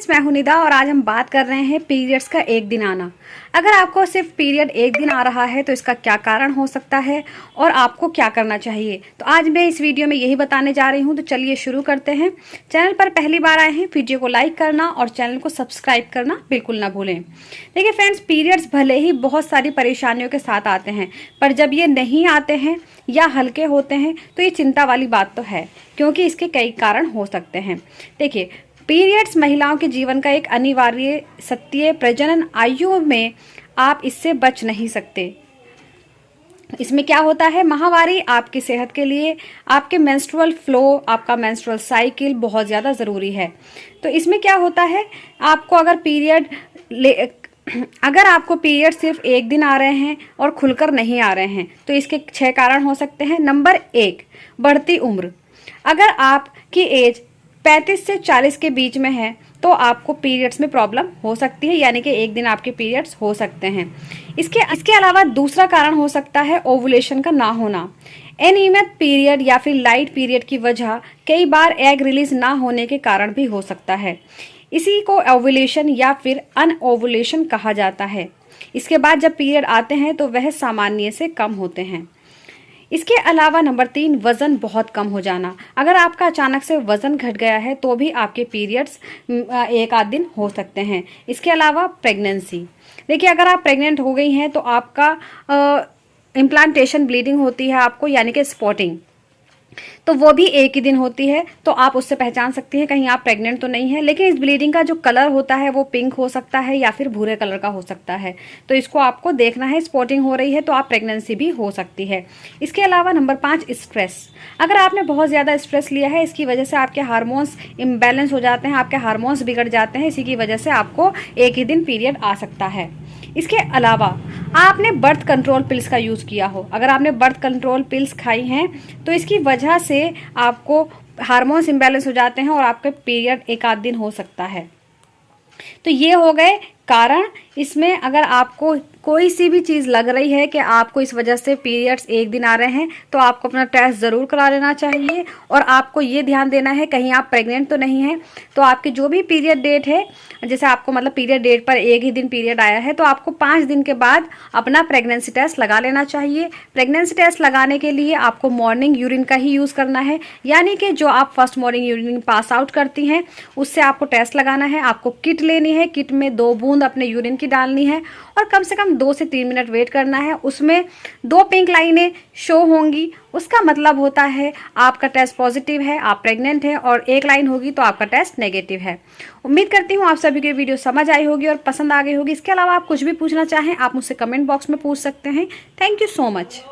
Friends, मैं हूं निदा और आज हम बात कर रहे हैं पीरियड्स का एक दिन आना। अगर आपको सिर्फ पीरियड एक दिन आ रहा है तो इसका क्या कारण हो सकता है और आपको क्या करना चाहिए, तो आज मैं इस वीडियो में यही बताने जा रही हूं। तो चलिए शुरू करते हैं। चैनल पर पहली बार आए हैं, वीडियो को लाइक करना और चैनल को सब्सक्राइब करना बिल्कुल ना भूलें। देखिए फ्रेंड्स, पीरियड्स भले ही बहुत सारी परेशानियों के साथ आते हैं, पर जब ये नहीं आते हैं या हल्के होते हैं तो ये चिंता वाली बात तो है, क्योंकि इसके कई कारण हो सकते हैं। देखिए, पीरियड्स महिलाओं के जीवन का एक अनिवार्य सत्य प्रजनन आयु में आप इससे बच नहीं सकते। इसमें क्या होता है, माहवारी आपकी सेहत के लिए, आपके मेंस्ट्रुअल फ्लो, आपका मेंस्ट्रुअल साइकिल बहुत ज़्यादा ज़रूरी है। तो इसमें क्या होता है, आपको अगर आपको पीरियड सिर्फ एक दिन आ रहे हैं और खुलकर नहीं आ रहे हैं तो इसके 6 कारण हो सकते हैं। नंबर 1, बढ़ती उम्र। अगर आपकी एज 35 से 40 के बीच में है तो आपको पीरियड्स में प्रॉब्लम हो सकती है, यानी कि एक दिन आपके पीरियड्स हो सकते हैं। इसके अलावा दूसरा कारण हो सकता है ओवुलेशन का ना होना। अनियमित पीरियड या फिर लाइट पीरियड की वजह कई बार एग रिलीज ना होने के कारण भी हो सकता है। इसी को ओवुलेशन या फिर अनओवुलेशन कहा जाता है। इसके बाद जब पीरियड आते हैं तो वह सामान्य से कम होते हैं। इसके अलावा नंबर 3, वज़न बहुत कम हो जाना। अगर आपका अचानक से वज़न घट गया है तो भी आपके पीरियड्स एक आध दिन हो सकते हैं। इसके अलावा प्रेगनेंसी। देखिए, अगर आप प्रेग्नेंट हो गई हैं तो आपका इम्प्लांटेशन ब्लीडिंग होती है आपको, यानी कि स्पॉटिंग, तो वो भी एक ही दिन होती है। तो आप उससे पहचान सकती हैं कहीं आप प्रेग्नेंट तो नहीं है। लेकिन इस ब्लीडिंग का जो कलर होता है वो पिंक हो सकता है या फिर भूरे कलर का हो सकता है, तो इसको आपको देखना है। स्पॉटिंग हो रही है तो आप प्रेगनेंसी भी हो सकती है। इसके अलावा नंबर 5, स्ट्रेस। अगर आपने बहुत ज़्यादा स्ट्रेस लिया है, इसकी वजह से आपके हार्मोन्स इम्बैलेंस हो जाते हैं, आपके हार्मोन्स बिगड़ जाते हैं, इसी की वजह से आपको एक ही दिन पीरियड आ सकता है। इसके अलावा आपने बर्थ कंट्रोल पिल्स का यूज़ किया हो, अगर आपने बर्थ कंट्रोल पिल्स खाई हैं तो इसकी वजह से आपको हार्मोन्स इम्बैलेंस हो जाते हैं और आपके पीरियड एक आध दिन हो सकता है। तो ये हो गए कारण। इसमें अगर आपको कोई सी भी चीज़ लग रही है कि आपको इस वजह से पीरियड्स एक दिन आ रहे हैं तो आपको अपना टेस्ट ज़रूर करा लेना चाहिए। और आपको ये ध्यान देना है कहीं आप प्रेग्नेंट तो नहीं हैं। तो आपकी जो भी पीरियड डेट है, जैसे आपको मतलब पीरियड डेट पर एक ही दिन पीरियड आया है तो आपको 5 दिन के बाद अपना प्रेगनेंसी टेस्ट लगा लेना चाहिए। प्रेगनेंसी टेस्ट लगाने के लिए आपको मॉर्निंग यूरिन का ही यूज़ करना है, यानी कि जो आप first morning urine pass out करती हैं उससे आपको टेस्ट लगाना है। आपको किट लेनी है, किट में 2 बूंद अपने यूरिन की डालनी है और कम से कम 2 से 3 मिनट वेट करना है। उसमें 2 पिंक लाइनें शो होंगी, उसका मतलब होता है आपका टेस्ट पॉजिटिव है, आप प्रेग्नेंट हैं, और 1 लाइन होगी तो आपका टेस्ट नेगेटिव है। उम्मीद करती हूँ आप सभी को वीडियो समझ आई होगी और पसंद आ गई होगी। इसके अलावा आप कुछ भी पूछना चाहें आप मुझसे कमेंट बॉक्स में पूछ सकते हैं। Thank you so much.